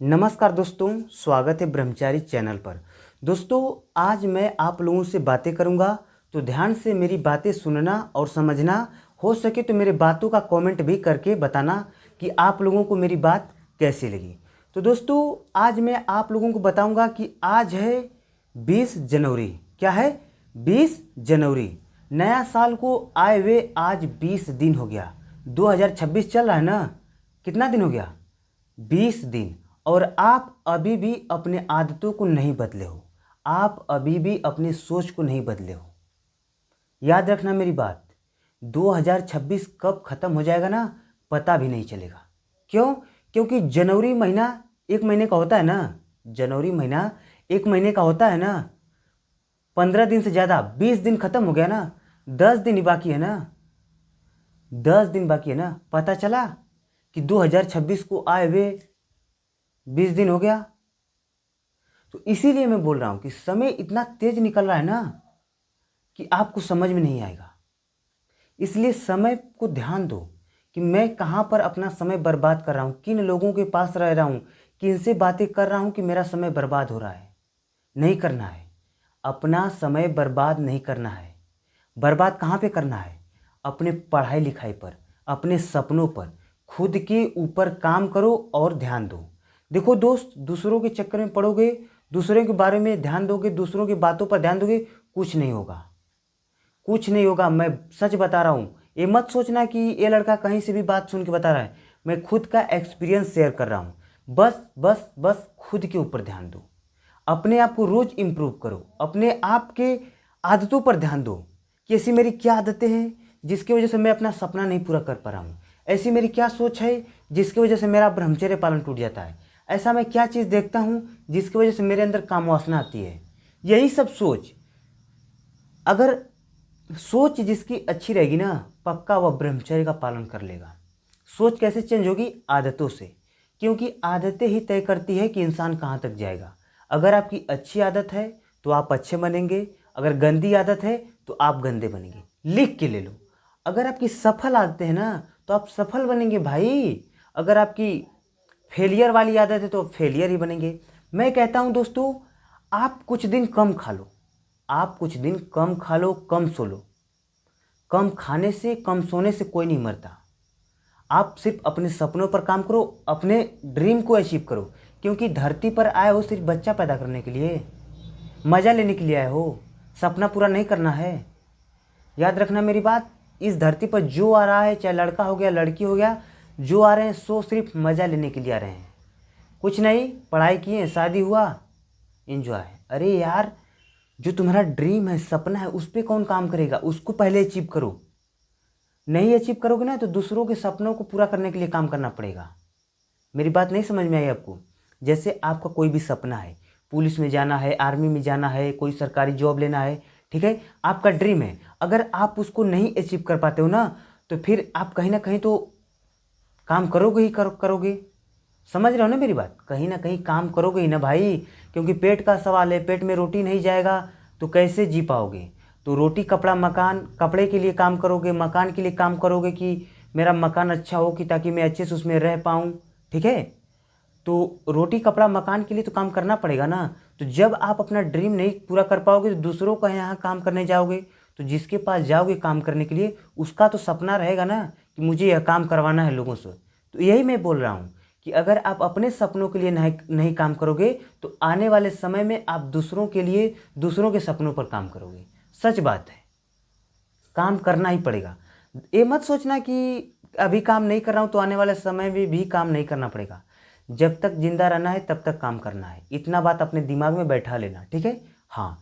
नमस्कार दोस्तों, स्वागत है ब्रह्मचारी चैनल पर। दोस्तों, आज मैं आप लोगों से बातें करूंगा, तो ध्यान से मेरी बातें सुनना और समझना। हो सके तो मेरे बातों का कमेंट भी करके बताना कि आप लोगों को मेरी बात कैसी लगी। तो दोस्तों, आज मैं आप लोगों को बताऊंगा कि आज है 20 जनवरी। क्या है? 20 जनवरी। नया साल को आए हुए आज 20 दिन हो गया। 2026 चल रहा है ना। कितना दिन हो गया? 20 दिन। और आप अभी भी अपने आदतों को नहीं बदले हो। आप अभी भी अपनी सोच को नहीं बदले हो। याद रखना मेरी बात, 2026 कब ख़त्म हो जाएगा ना, पता भी नहीं चलेगा। क्यों? क्योंकि जनवरी महीना एक महीने का होता है ना। जनवरी महीना एक महीने का होता है ना। 15 दिन से ज़्यादा, 20 दिन ख़त्म हो गया ना। 10 दिन ही बाकी है ना। 10 दिन बाकी है ना। पता चला कि 2026 को आए हुए 20 दिन हो गया। तो इसीलिए मैं बोल रहा हूं कि समय इतना तेज निकल रहा है ना कि आपको समझ में नहीं आएगा। इसलिए समय को ध्यान दो कि मैं कहां पर अपना समय बर्बाद कर रहा हूं, किन लोगों के पास रह रहा हूं, किनसे बातें कर रहा हूं कि मेरा समय बर्बाद हो रहा है। नहीं करना है। अपना समय बर्बाद नहीं करना है। बर्बाद कहाँ पे करना है? अपने पढ़ाई लिखाई पर, अपने सपनों पर, खुद के ऊपर काम करो और ध्यान दो। देखो दोस्त, दूसरों के चक्कर में पड़ोगे, दूसरों के बारे में ध्यान दोगे, दूसरों की बातों पर ध्यान दोगे, कुछ नहीं होगा। कुछ नहीं होगा। मैं सच बता रहा हूँ। ये मत सोचना कि ये लड़का कहीं से भी बात सुन के बता रहा है। मैं खुद का एक्सपीरियंस शेयर कर रहा हूँ। बस बस बस खुद के ऊपर ध्यान दो। अपने आप को रोज इम्प्रूव करो। अपने आप के आदतों पर ध्यान दो कि ऐसी मेरी क्या आदतें हैं जिसकी वजह से मैं अपना सपना नहीं पूरा कर पा रहा हूँ। ऐसी मेरी क्या सोच है जिसकी वजह से मेरा ब्रह्मचर्य पालन टूट जाता है। ऐसा मैं क्या चीज़ देखता हूँ जिसकी वजह से मेरे अंदर काम वासना आती है। यही सब सोच, अगर सोच जिसकी अच्छी रहेगी ना, पक्का वह ब्रह्मचर्य का पालन कर लेगा। सोच कैसे चेंज होगी? आदतों से। क्योंकि आदतें ही तय करती है कि इंसान कहाँ तक जाएगा। अगर आपकी अच्छी आदत है तो आप अच्छे बनेंगे, अगर गंदी आदत है तो आप गंदे बनेंगे। लिख के ले लो। अगर आपकी सफल आदतें हैं ना तो आप सफल बनेंगे भाई। अगर आपकी फेलियर वाली आदत है तो फेलियर ही बनेंगे। मैं कहता हूँ दोस्तों, आप कुछ दिन कम खा लो। आप कुछ दिन कम खा लो, कम सो लो। कम खाने से, कम सोने से कोई नहीं मरता। आप सिर्फ अपने सपनों पर काम करो, अपने ड्रीम को अचीव करो। क्योंकि धरती पर आए हो सिर्फ बच्चा पैदा करने के लिए, मज़ा लेने के लिए आए हो, सपना पूरा नहीं करना है। याद रखना मेरी बात। इस धरती पर जो आ रहा है, चाहे लड़का हो गया लड़की हो गया, जो आ रहे हैं सो सिर्फ मज़ा लेने के लिए आ रहे हैं। कुछ नहीं, पढ़ाई किए, शादी हुआ, एंजॉय। अरे यार, जो तुम्हारा ड्रीम है, सपना है, उस पर कौन काम करेगा? उसको पहले अचीव करो। नहीं अचीव करोगे ना तो दूसरों के सपनों को पूरा करने के लिए काम करना पड़ेगा। मेरी बात नहीं समझ में आई आपको? जैसे आपका कोई भी सपना है, पुलिस में जाना है, आर्मी में जाना है, कोई सरकारी जॉब लेना है, ठीक है, आपका ड्रीम है। अगर आप उसको नहीं अचीव कर पाते हो ना तो फिर आप कहीं ना कहीं तो काम करोगे ही करोगे। समझ रहे हो ना मेरी बात? कहीं ना कहीं काम करोगे ही ना भाई। क्योंकि पेट का सवाल है। पेट में रोटी नहीं जाएगा तो कैसे जी पाओगे? तो रोटी कपड़ा मकान, कपड़े के लिए काम करोगे, मकान के लिए काम करोगे कि मेरा मकान अच्छा हो कि ताकि मैं अच्छे से उसमें रह पाऊँ। ठीक है, तो रोटी कपड़ा मकान के लिए तो काम करना पड़ेगा ना। तो जब आप अपना ड्रीम नहीं पूरा कर पाओगे तो दूसरों का यहाँ काम करने जाओगे, तो जिसके पास जाओगे काम करने के लिए उसका तो सपना रहेगा ना कि मुझे यह काम करवाना है लोगों से। तो यही मैं बोल रहा हूँ कि अगर आप अपने सपनों के लिए नहीं काम करोगे तो आने वाले समय में आप दूसरों के लिए, दूसरों के सपनों पर काम करोगे। सच बात है, काम करना ही पड़ेगा। ये मत सोचना कि अभी काम नहीं कर रहा हूँ तो आने वाले समय में भी काम नहीं करना पड़ेगा। जब तक जिंदा रहना है तब तक काम करना है। इतना बात अपने दिमाग में बैठा लेना, ठीक है? हाँ।